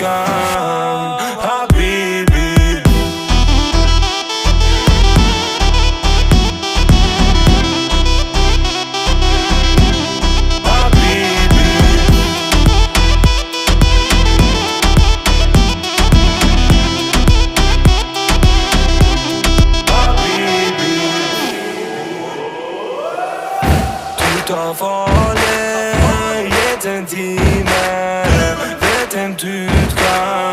kan, habibi. Ta farlig, gitt en time. Vet hvem du kan